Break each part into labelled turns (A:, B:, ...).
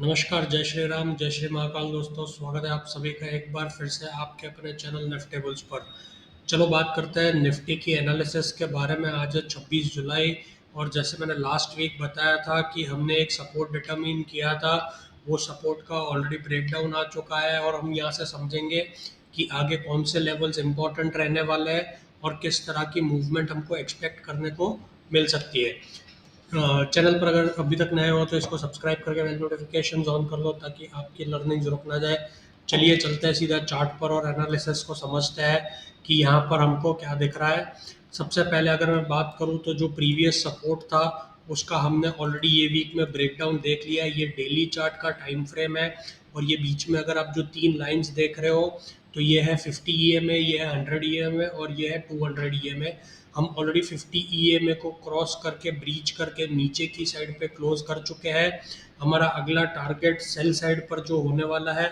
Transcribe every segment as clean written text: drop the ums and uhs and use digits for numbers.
A: नमस्कार, जय श्री राम, जय श्री महाकाल दोस्तों। स्वागत है आप सभी का एक बार फिर से आपके अपने चैनल निफ्टेबल्स पर। चलो बात करते हैं निफ्टी की एनालिसिस के बारे में। आज है 26 जुलाई और जैसे मैंने लास्ट वीक बताया था कि हमने एक सपोर्ट डिटरमिन किया था, वो सपोर्ट का ऑलरेडी ब्रेकडाउन आ चुका है और हम यहाँ से समझेंगे कि आगे कौन से लेवल्स इंपॉर्टेंट रहने वाले हैं और किस तरह की मूवमेंट हमको एक्सपेक्ट करने को मिल सकती है। चैनल पर अगर अभी तक नए हो तो इसको सब्सक्राइब करके बेल नोटिफिकेशन ऑन कर लो ताकि आपकी लर्निंग रुक ना जाए। चलिए चलते हैं सीधा चार्ट पर और एनालिसिस को समझते हैं कि यहाँ पर हमको क्या दिख रहा है। सबसे पहले अगर मैं बात करूँ तो जो प्रीवियस सपोर्ट था उसका हमने ऑलरेडी ये वीक में ब्रेकडाउन देख लिया है। ये डेली चार्ट का टाइम फ्रेम है और ये बीच में अगर आप जो तीन लाइंस देख रहे हो तो ये है 50 EMA, ये है 100 EMA और ये है 200 EMA। हम ऑलरेडी 50 EMA को क्रॉस करके ब्रीच करके नीचे की साइड पे क्लोज कर चुके हैं। हमारा अगला टारगेट सेल साइड पर जो होने वाला है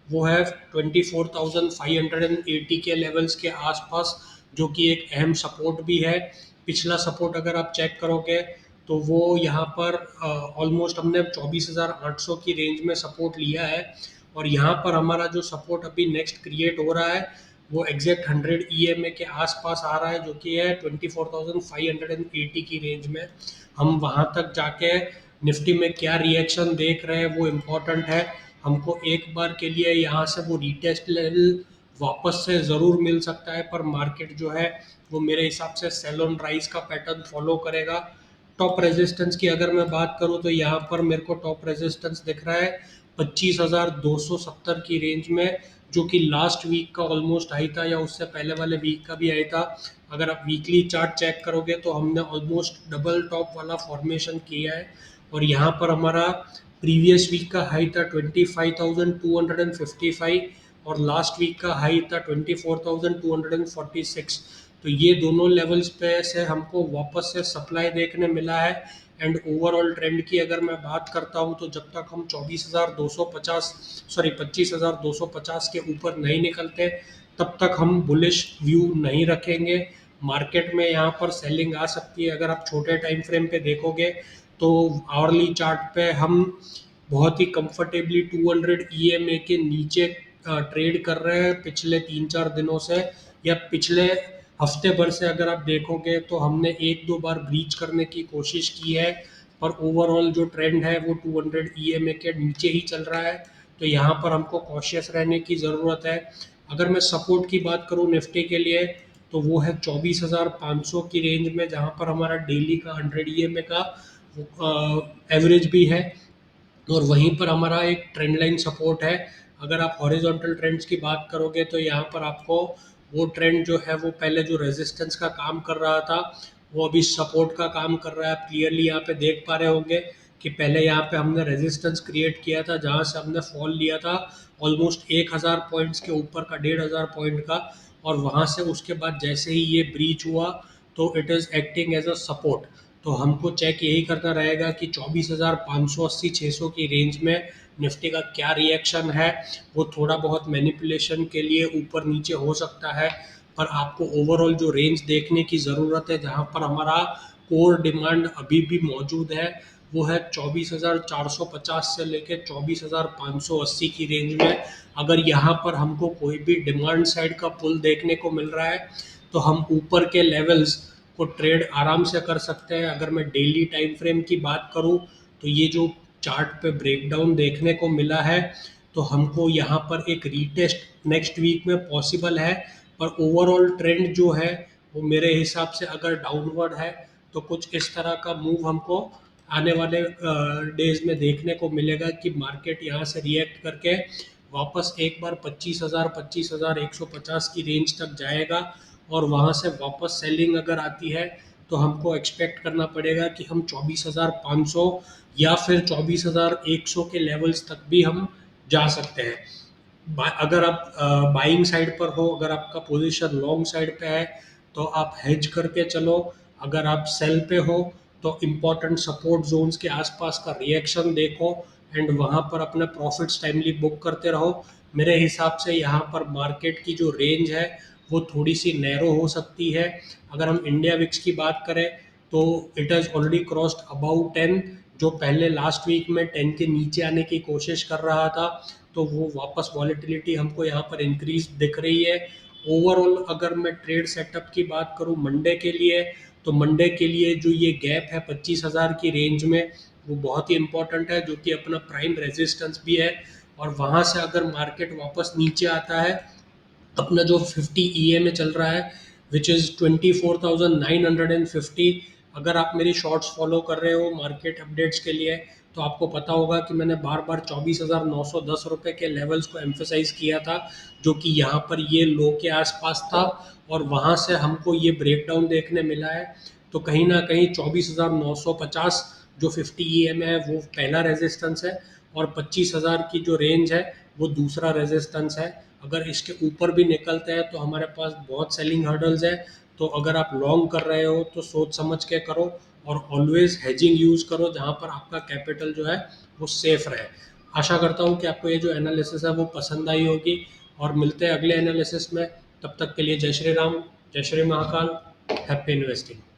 A: वो है 24,580 के लेवल्स के आसपास, जो कि एक अहम सपोर्ट भी है। पिछला सपोर्ट अगर आप चेक करोगे तो वो यहाँ पर ऑलमोस्ट हमने 24,800 की रेंज में सपोर्ट लिया है और यहाँ पर हमारा जो सपोर्ट अभी नेक्स्ट क्रिएट हो रहा है वो एग्जैक्ट 100 EMA के आसपास आ रहा है, जो कि है 24,580 की रेंज में। हम वहाँ तक जाके निफ्टी में क्या रिएक्शन देख रहे हैं वो इम्पोर्टेंट है। हमको एक बार के लिए यहाँ से वो रीटेस्ट लेवल वापस से ज़रूर मिल सकता है, पर मार्केट जो है वो मेरे हिसाब से सेल ऑन राइज का पैटर्न फॉलो करेगा। टॉप रेजिस्टेंस की अगर मैं बात करूं तो यहाँ पर मेरे को टॉप रेजिस्टेंस दिख रहा है 25,270 की रेंज में, जो कि लास्ट वीक का ऑलमोस्ट हाई था या उससे पहले वाले वीक का भी हाई था। अगर आप वीकली चार्ट चेक करोगे तो हमने ऑलमोस्ट डबल टॉप वाला फॉर्मेशन किया है और यहाँ पर हमारा प्रीवियस वीक का हाई था 25,255 और लास्ट वीक का हाई था 24,246। तो ये दोनों लेवल्स पे से हमको वापस से सप्लाई देखने मिला है। एंड ओवरऑल ट्रेंड की अगर मैं बात करता हूँ तो जब तक हम 25,250 के ऊपर नहीं निकलते तब तक हम बुलिश व्यू नहीं रखेंगे। मार्केट में यहाँ पर सेलिंग आ सकती है। अगर आप छोटे टाइम फ्रेम पे देखोगे तो आवरली चार्ट पे हम बहुत ही कंफर्टेबली 200 EMA के नीचे ट्रेड कर रहे हैं पिछले 3-4 दिनों से, या पिछले हफ्ते भर से अगर आप देखोगे तो हमने एक दो बार ब्रीच करने की कोशिश की है, पर ओवरऑल जो ट्रेंड है वो 200 EMA के नीचे ही चल रहा है। तो यहाँ पर हमको कॉशियस रहने की ज़रूरत है। अगर मैं सपोर्ट की बात करूँ निफ्टी के लिए तो वो है 24,500 की रेंज में, जहाँ पर हमारा डेली का 100 EMA का एवरेज भी है और वहीं पर हमारा एक ट्रेंड लाइन सपोर्ट है। अगर आप हॉरिजॉन्टल ट्रेंड्स की बात करोगे तो यहाँ पर आपको वो ट्रेंड जो है वो पहले जो रेजिस्टेंस का काम कर रहा था वो अभी सपोर्ट का काम कर रहा है। आप क्लियरली यहाँ पे देख पा रहे होंगे कि पहले यहाँ पे हमने रेजिस्टेंस क्रिएट किया था जहाँ से हमने फॉल लिया था ऑलमोस्ट 1,000 पॉइंट्स के ऊपर का, 1,500 पॉइंट का, और वहाँ से उसके बाद जैसे ही ये ब्रीच हुआ तो it is acting as a support. तो हमको चेक यही करना रहेगा कि 24,580 600 की रेंज में निफ्टी का क्या रिएक्शन है। वो थोड़ा बहुत मैनिपुलेशन के लिए ऊपर नीचे हो सकता है, पर आपको ओवरऑल जो रेंज देखने की ज़रूरत है जहाँ पर हमारा कोर डिमांड अभी भी मौजूद है वो है 24,450 से लेके 24,580 की रेंज में। अगर यहाँ पर हमको कोई भी डिमांड साइड का पुल देखने को मिल रहा है तो हम ऊपर के लेवल्स को ट्रेड आराम से कर सकते हैं। अगर मैं डेली टाइम फ्रेम की बात करूं तो ये जो चार्ट पे ब्रेकडाउन देखने को मिला है तो हमको यहाँ पर एक रीटेस्ट नेक्स्ट वीक में पॉसिबल है, पर ओवरऑल ट्रेंड जो है वो मेरे हिसाब से अगर डाउनवर्ड है तो कुछ इस तरह का मूव हमको आने वाले डेज में देखने को मिलेगा कि मार्केट यहाँ से रिएक्ट करके वापस एक बार 25,000 25,150 की रेंज तक जाएगा और वहाँ से वापस सेलिंग अगर आती है तो हमको एक्सपेक्ट करना पड़ेगा कि हम 24,500 या फिर 24,100 के लेवल्स तक भी हम जा सकते हैं। अगर आप बाइंग साइड पर हो, अगर आपका पोजीशन लॉन्ग साइड पे है तो आप हेज करके चलो। अगर आप सेल पे हो तो इम्पोर्टेंट सपोर्ट जोन्स के आसपास का रिएक्शन देखो एंड वहाँ पर अपने प्रॉफिट्स टाइमली बुक करते रहो। मेरे हिसाब से यहाँ पर मार्केट की जो रेंज है वो थोड़ी सी नैरो हो सकती है। अगर हम इंडिया विक्स की बात करें तो it has already crossed about 10, जो पहले लास्ट वीक में 10 के नीचे आने की कोशिश कर रहा था, तो वो वापस वॉलेटिलिटी हमको यहाँ पर इंक्रीज दिख रही है। ओवरऑल अगर मैं ट्रेड सेटअप की बात करूँ मंडे के लिए, तो मंडे के लिए जो ये गैप है 25,000 की रेंज में, वो बहुत ही इंपॉर्टेंट है, जो कि अपना प्राइम रेजिस्टेंस भी है। और वहाँ से अगर मार्केट वापस नीचे आता है, अपना जो 50 EMA चल रहा है विच इज़ 24,950, अगर आप मेरी शॉर्ट्स फॉलो कर रहे हो मार्केट अपडेट्स के लिए, तो आपको पता होगा कि मैंने बार बार 24,910 रुपये के लेवल्स को एम्फोसाइज किया था, जो कि यहाँ पर ये लो के आसपास था, और वहाँ से हमको ये ब्रेकडाउन देखने मिला है। तो कहीं ना कहीं 24,950 जो 50 EMA है वो पहला रेजिस्टेंस है, और 25,000 की जो रेंज है वो दूसरा रेजिस्टेंस है। अगर इसके ऊपर भी निकलते हैं तो हमारे पास बहुत सेलिंग हर्डल्स है। तो अगर आप लॉन्ग कर रहे हो तो सोच समझ के करो, और ऑलवेज हेजिंग यूज़ करो जहाँ पर आपका कैपिटल जो है वो सेफ रहे। आशा करता हूँ कि आपको ये जो एनालिसिस है वो पसंद आई होगी, और मिलते हैं अगले एनालिसिस में। तब तक के लिए जय श्री राम, जय श्री महाकाल, हैप्पी इन्वेस्टिंग।